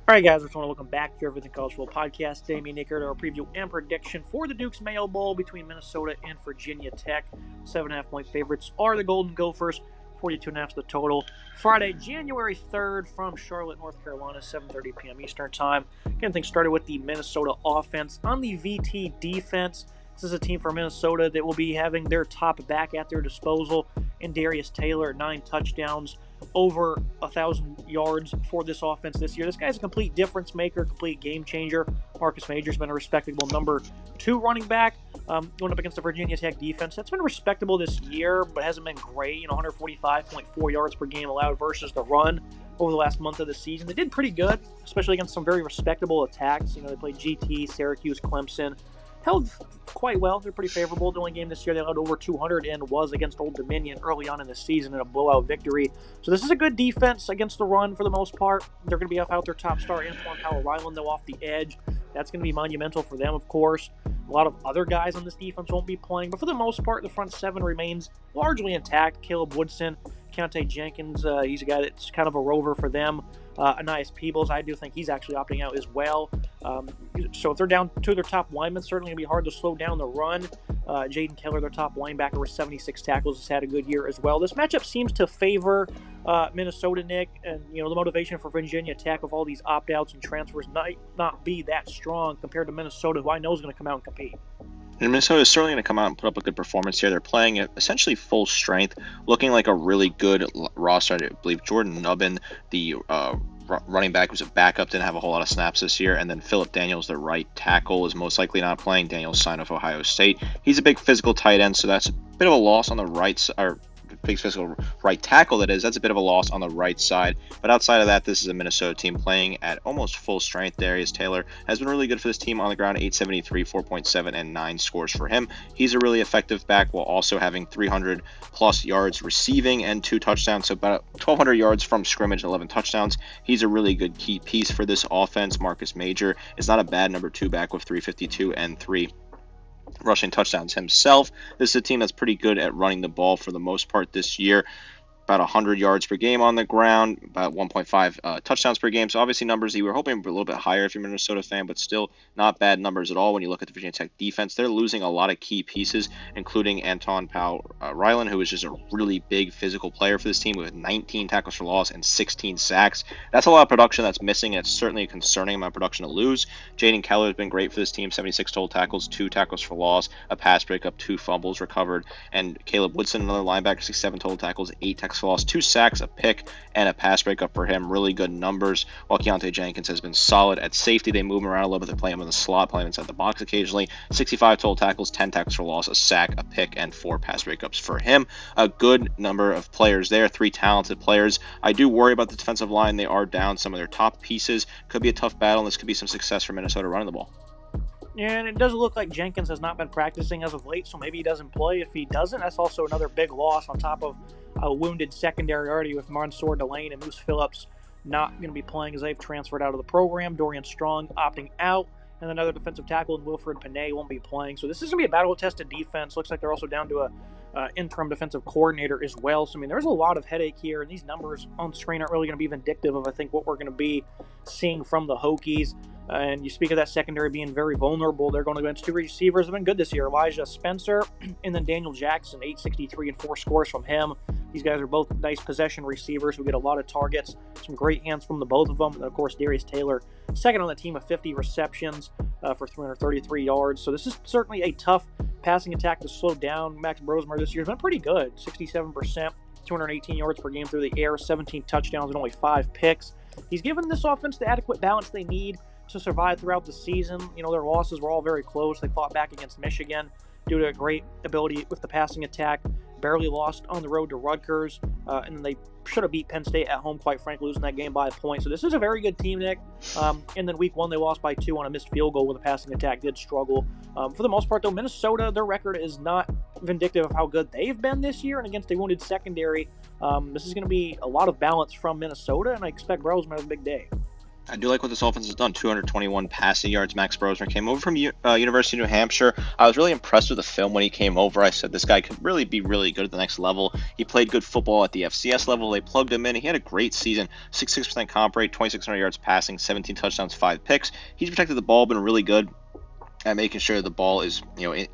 All right, guys, I just want to welcome back to Everything College Football Podcast. Damien Nick here to our preview and prediction for the Dukes Mayo Bowl between Minnesota and Virginia Tech. 7.5-point favorites are the Golden Gophers. 42.5 is the total. Friday, January 3rd from Charlotte, North Carolina, 7:30 p.m. Eastern Time. Getting things started with the Minnesota offense. On the VT defense, this is a team from Minnesota that will be having their top back at their disposal in Darius Taylor, 9 touchdowns, over 1,000 yards for this offense this year. This guy's a complete difference maker, complete game changer. Marcus Major's been a respectable number 2 running back. Going up against the Virginia Tech defense, that's been respectable this year, but hasn't been great. 145.4 yards per game allowed versus the run over the last month of the season. They did pretty good, especially against some very respectable attacks. They played GT, Syracuse, Clemson. Held quite well. They're pretty favorable. The only game this year they allowed over 200 and was against Old Dominion early on in the season in a blowout victory. So this is a good defense against the run for the most part. They're going to be without their top star, Antoine Powell-Ryland, though, off the edge. That's going to be monumental for them, of course. A lot of other guys on this defense won't be playing, but for the most part, the front seven remains largely intact. Caleb Woodson, Keontae Jenkins, he's a guy that's kind of a rover for them. Anais Peebles, I do think he's actually opting out as well. So if they're down to their top linemen, certainly going to be hard to slow down the run. Jaden Keller, their top linebacker, with 76 tackles, has had a good year as well. This matchup seems to favor Minnesota, Nick, and the motivation for Virginia Tech with all these opt-outs and transfers might not be that strong compared to Minnesota, who I know is going to come out and compete. And Minnesota is certainly going to come out and put up a good performance here. They're playing at essentially full strength, looking like a really good roster. I believe Jordan Nubbin, the running back, was a backup, didn't have a whole lot of snaps this year. And then Philip Daniels, the right tackle, is most likely not playing. Daniels signed with Ohio State. He's a big physical tight end, so that's a bit of a loss on the right side. Or big physical right tackle, that is. That's a bit of a loss on the right side. But outside of that, this is a Minnesota team playing at almost full strength. Darius Taylor has been really good for this team on the ground. 873, 4.7, and 9 scores for him. He's a really effective back while also having 300 plus yards receiving and 2 touchdowns. So about 1,200 yards from scrimmage, 11 touchdowns. He's a really good key piece for this offense. Marcus Major is not a bad number 2 back with 352 and 3 rushing touchdowns himself. This is a team that's pretty good at running the ball for the most part this year. About 100 yards per game on the ground, about 1.5 touchdowns per game. So obviously numbers you were hoping a little bit higher if you're a Minnesota fan, but still not bad numbers at all when you look at the Virginia Tech defense. They're losing a lot of key pieces, including Antoine Powell-Ryland, who is just a really big physical player for this team with 19 tackles for loss and 16 sacks. That's a lot of production that's missing, and it's certainly a concerning amount of production to lose. Jaden Keller has been great for this team, 76 total tackles, 2 tackles for loss, a pass breakup, 2 fumbles recovered. And Caleb Woodson, another linebacker, 67 total tackles, 8 tackles for loss, 2 sacks, a pick, and a pass breakup for him. Really good numbers. While Keontae Jenkins has been solid at safety, they move him around a little bit. They play him in the slot, play him inside the box occasionally. 65 total tackles, 10 tackles for loss, a sack, a pick, and 4 pass breakups for him. A good number of players there, 3 talented players. I do worry about the defensive line. They are down some of their top pieces. Could be a tough battle, and this could be some success for Minnesota running the ball. And it does look like Jenkins has not been practicing as of late, so maybe he doesn't play. If he doesn't, that's also another big loss on top of a wounded secondary already with Mansour Delane and Moose Phillips not going to be playing as they've transferred out of the program. Dorian Strong opting out, and another defensive tackle in Wilfred Panay won't be playing. So this is going to be a battle-tested defense. Looks like they're also down to a interim defensive coordinator as well. So, there's a lot of headache here, and these numbers on screen aren't really going to be vindictive of, I think, what we're going to be seeing from the Hokies. And you speak of that secondary being very vulnerable. They're going against 2 receivers that have been good this year. Elijah Spencer and then Daniel Jackson, 863 and 4 scores from him. These guys are both nice possession receivers who get a lot of targets. Some great hands from the both of them. And, of course, Darius Taylor, second on the team with 50 receptions for 333 yards. So this is certainly a tough passing attack to slow down. Max Brosmer this year has been pretty good. 67%, 218 yards per game through the air, 17 touchdowns and only 5 picks. He's given this offense the adequate balance they need to survive throughout the season. Their losses were all very close. They fought back against Michigan due to a great ability with the passing attack. Barely lost on the road to Rutgers, and then they should have beat Penn State at home, quite frankly, losing that game by a point. So this is a very good team, Nick. And then week 1, they lost by 2 on a missed field goal where the passing attack did struggle. For the most part, though, Minnesota, their record is not vindictive of how good they've been this year, and against a wounded secondary, this is going to be a lot of balance from Minnesota, and I expect Brosman to have a big day. I do like what this offense has done. 221 passing yards. Max Brosner came over from University of New Hampshire. I was really impressed with the film when he came over. I said this guy could really be really good at the next level. He played good football at the FCS level. They plugged him in. He had a great season. 66% comp rate, 2,600 yards passing, 17 touchdowns, 5 picks. He's protected the ball, been really good at making sure the ball is,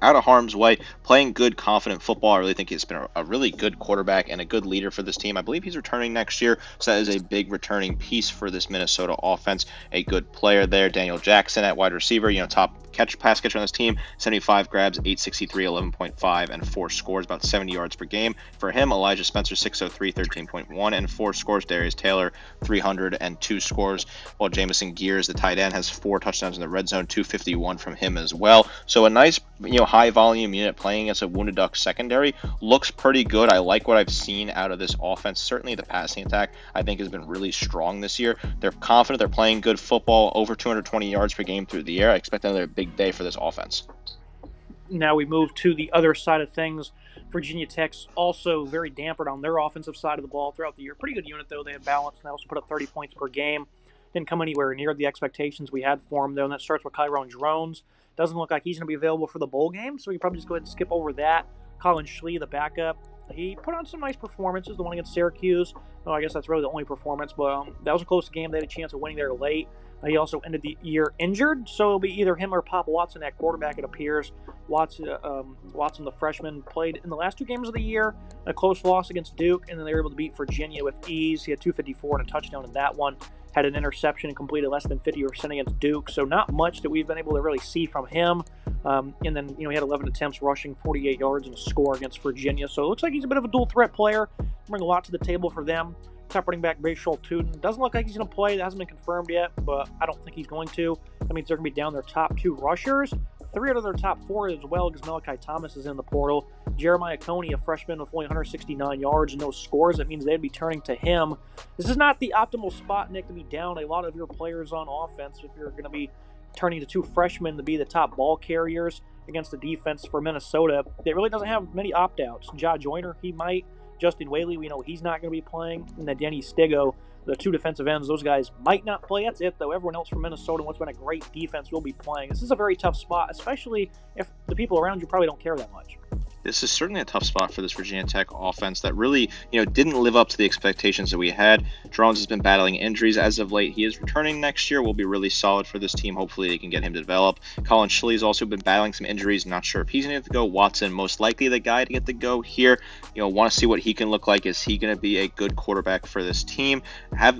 out of harm's way, playing good, confident football. I really think he's been a really good quarterback and a good leader for this team. I believe he's returning next year, so that is a big returning piece for this Minnesota offense. A good player there. Daniel Jackson at wide receiver, top pass catcher on this team, 75 grabs, 863, 11.5, and 4 scores, about 70 yards per game. For him, Elijah Spencer, 603, 13.1, and 4 scores. Darius Taylor, 302 scores, while Jamison Gears, the tight end, has 4 touchdowns in the red zone, 251 from him as well. So a nice, high volume unit playing against a Wounded Duck secondary. Looks pretty good. I like what I've seen out of this offense. Certainly the passing attack, I think, has been really strong this year. They're confident. They're playing good football, over 220 yards per game through the air. I expect another big day for this offense. Now we move to the other side of things. Virginia Tech's also very dampered on their offensive side of the ball throughout the year. Pretty good unit, though. They have balance, and they also put up 30 points per game. Didn't come anywhere near the expectations we had for him, though, and that starts with Kyron Drones. Doesn't look like he's going to be available for the bowl game, so we can probably just go ahead and skip over that. Colin Schley, the backup, he put on some nice performances. The one against Syracuse, well, I guess that's really the only performance, but that was a close game. They had a chance of winning there late. He also ended the year injured, so it'll be either him or Papa Watson at quarterback, it appears. Watson, the freshman, played in the last 2 games of the year, a close loss against Duke, and then they were able to beat Virginia with ease. He had 254 and a touchdown in that one. Had an interception and completed less than 50% against Duke, so not much that we've been able to really see from him. And then, he had 11 attempts rushing, 48 yards, and a score against Virginia. So it looks like he's a bit of a dual-threat player. Bring a lot to the table for them. Top running back, Bashal Tuden. Doesn't look like he's going to play. That hasn't been confirmed yet, but I don't think he's going to. That means they're going to be down their top 2 rushers. 3 out of their top 4 as well, because Malachi Thomas is in the portal. Jeremiah Coney, a freshman with only 169 yards and no scores. That means they'd be turning to him. This is not the optimal spot, Nick, to be down a lot of your players on offense if you're going to be turning to 2 freshmen to be the top ball carriers against the defense for Minnesota. It really doesn't have many opt-outs. Ja Joyner, he might. Justin Whaley, we know he's not going to be playing. And then Denny Stigo, the 2 defensive ends, those guys might not play. That's it, though. Everyone else from Minnesota, what's been a great defense, will be playing. This is a very tough spot, especially if the people around you probably don't care that much. This is certainly a tough spot for this Virginia Tech offense that really, didn't live up to the expectations that we had. Drones has been battling injuries as of late. He is returning next year. Will be really solid for this team. Hopefully they can get him to develop. Colin Schley has also been battling some injuries. Not sure if he's going to get to go. Watson, most likely the guy to get to go here. Want to see what he can look like. Is he going to be a good quarterback for this team? Have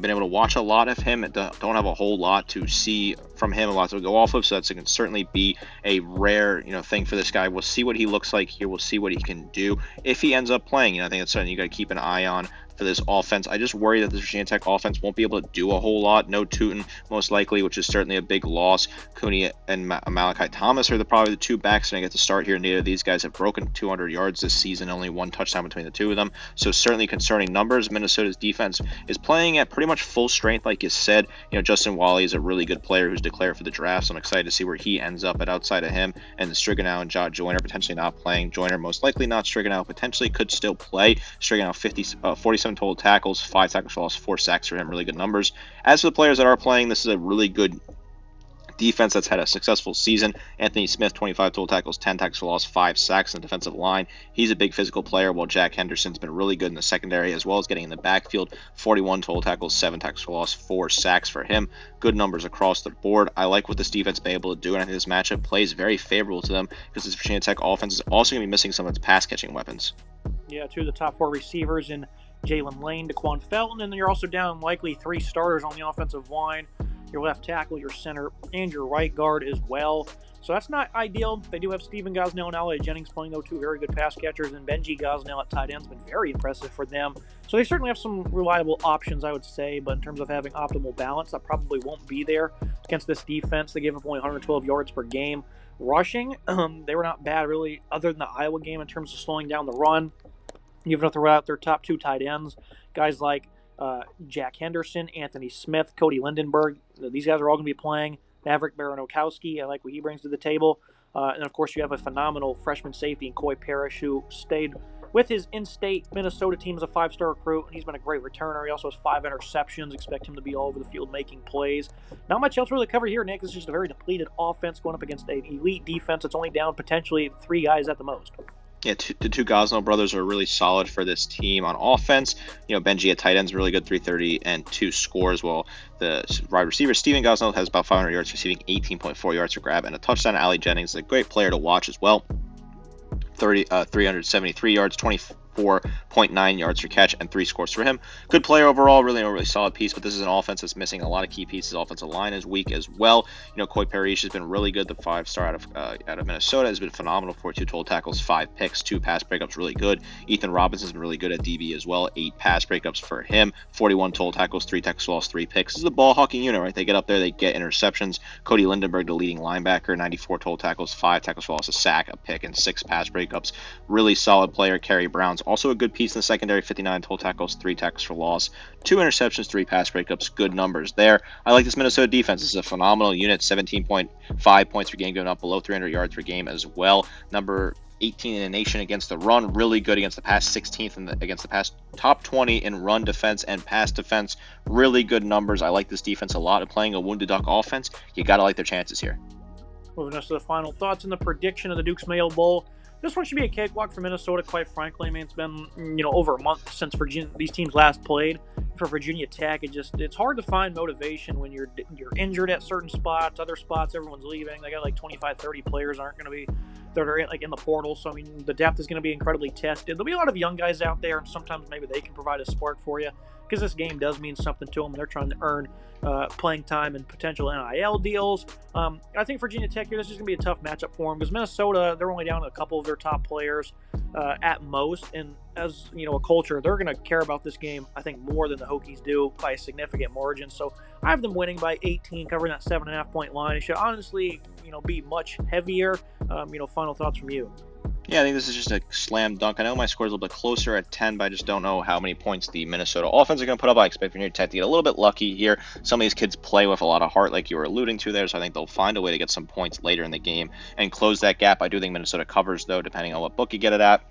been able to watch a lot of him. Don't have a whole lot to see from him, a lot to go off of. So that's going to certainly be a rare, thing for this guy. We'll see what he looks like here. We'll see what he can do if he ends up playing. I think that's something you got to keep an eye on for this offense. I just worry that the Virginia Tech offense won't be able to do a whole lot. No Tootin, most likely, which is certainly a big loss. Cooney and Malachi Thomas are probably the 2 backs, and I get to start here. Neither of these guys have broken 200 yards this season, only 1 touchdown between the 2 of them. So certainly concerning numbers. Minnesota's defense is playing at pretty much full strength, like you said. Justin Wally is a really good player who's declared for the draft, so I'm excited to see where he ends up at outside of him. And Striganow and Ja Joyner potentially not playing. Joyner most likely not. Striganow potentially could still play. Striganow 47 total tackles, 5 tackles for loss, 4 sacks for him. Really good numbers. As for the players that are playing, this is a really good defense that's had a successful season. Anthony Smith, 25 total tackles, 10 tackles for loss, 5 sacks in the defensive line. He's a big physical player, while Jack Henderson's been really good in the secondary, as well as getting in the backfield. 41 total tackles, 7 tackles for loss, 4 sacks for him. Good numbers across the board. I like what this defense has been able to do, and I think this matchup plays very favorable to them, because this Virginia Tech offense is also going to be missing some of its pass-catching weapons. Yeah, 2 of the top 4 receivers in Jalen Lane, Daquan Felton, and then you're also down likely 3 starters on the offensive line. Your left tackle, your center, and your right guard as well. So that's not ideal. They do have Stephen Gosnell and Ally Jennings playing, though, 2 very good pass catchers, and Benji Gosnell at tight end has been very impressive for them. So they certainly have some reliable options, I would say, but in terms of having optimal balance, that probably won't be there against this defense. They gave up only 112 yards per game. Rushing, they were not bad, really, other than the Iowa game in terms of slowing down the run. Even if they're out their top 2 tight ends, guys like Jack Henderson, Anthony Smith, Cody Lindenberg, these guys are all going to be playing. Maverick Baranokowski, I like what he brings to the table. And, of course, you have a phenomenal freshman safety in Coy Parrish, who stayed with his in-state Minnesota team as a 5-star recruit, and he's been a great returner. He also has 5 interceptions. Expect him to be all over the field making plays. Not much else really to cover here, Nick. This is just a very depleted offense going up against an elite defense that's only down potentially 3 guys at the most. Yeah, the two Gosnell brothers are really solid for this team on offense. Benji at tight end's really good, 330 and 2 scores. While the wide receiver Steven Gosnell has about 500 yards receiving, 18.4 yards per grab, and a touchdown. Ali Jennings is a great player to watch as well. 373 yards, 24.9 yards per catch, and 3 scores for him. Good player overall, really solid piece, but this is an offense that's missing a lot of key pieces. Offensive line is weak as well. Coy Parrish has been really good. The 5-star out of Minnesota has been phenomenal. 42 total tackles, 5 picks, 2 pass breakups, really good. Ethan Robinson has been really good at DB as well. 8 pass breakups for him. 41 total tackles, 3 tackles for loss, 3 picks. This is a ball hawking unit, right? They get up there, they get interceptions. Cody Lindenberg, the leading linebacker, 94 total tackles, 5 tackles for loss, a sack, a pick, and 6 pass breakups. Really solid player. Kerry Brown's also a good piece in the secondary. 59 total tackles, 3 tackles for loss, 2 interceptions, 3 pass breakups. Good numbers there. I like this Minnesota defense. This is a phenomenal unit. 17.5 points per game, going up below 300 yards per game as well. Number 18 in the nation against the run. Really good against the pass. 16th against the pass. Top 20 in run defense and pass defense. Really good numbers. I like this defense a lot. And playing a Wounded Duck offense, you got to like their chances here. Moving us to the final thoughts and the prediction of the Dukes Mayo Bowl. This one should be a cakewalk for Minnesota, quite frankly. I mean, it's been, over a month since these teams last played. For Virginia Tech, it's hard to find motivation when you're injured at certain spots. Other spots, everyone's leaving. They got like 25, 30 players that are in the portal. So, I mean, the depth is going to be incredibly tested. There'll be a lot of young guys out there, and sometimes maybe they can provide a spark for you because this game does mean something to them. They're trying to earn playing time and potential NIL deals. I think Virginia Tech here, this is going to be a tough matchup for them because Minnesota, they're only down to a couple of their top players at most. And as, a culture, they're going to care about this game, I think, more than the Hokies do by a significant margin. So I have them winning by 18, covering that 7.5-point line. It should honestly, be much heavier. Final thoughts from you. Yeah, I think this is just a slam dunk. I know my score is a little bit closer at 10, but I just don't know how many points the Minnesota offense are going to put up. I expect Virginia Tech to get a little bit lucky here. Some of these kids play with a lot of heart, like you were alluding to there, so I think they'll find a way to get some points later in the game and close that gap. I do think Minnesota covers, though, depending on what book you get it at.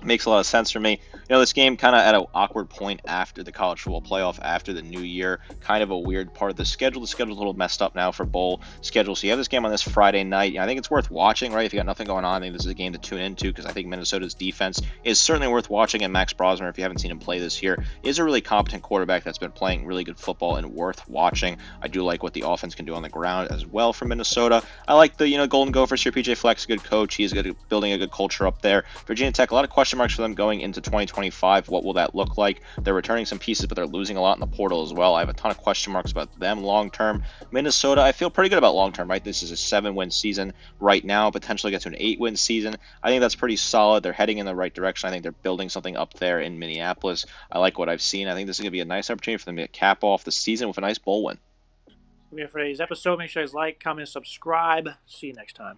Makes a lot of sense for me. This game kind of at an awkward point after the college football playoff, after the new year, kind of a weird part of the schedule. The schedule's a little messed up now for bowl schedule. So you have this game on this Friday night. I think it's worth watching, right? If you got nothing going on, I think this is a game to tune into because I think Minnesota's defense is certainly worth watching. And Max Brosmer, if you haven't seen him play this year, is a really competent quarterback that's been playing really good football and worth watching. I do like what the offense can do on the ground as well for Minnesota. I like the Golden Gophers here. PJ Fleck's a good coach. He's good at building a good culture up there. Virginia Tech, a lot of question marks for them going into 2025. What will that look like? They're returning some pieces, but they're losing a lot in the portal as well. I have a ton of question marks about them long term. Minnesota, I feel pretty good about long term, right? This is a 7-win season right now, potentially get to an 8-win season. I think that's pretty solid. They're heading in the right direction. I think they're building something up there in Minneapolis. I like what I've seen. I think this is going to be a nice opportunity for them to cap off the season with a nice bowl win. For today's episode, make sure you guys like, comment, subscribe. See you next time.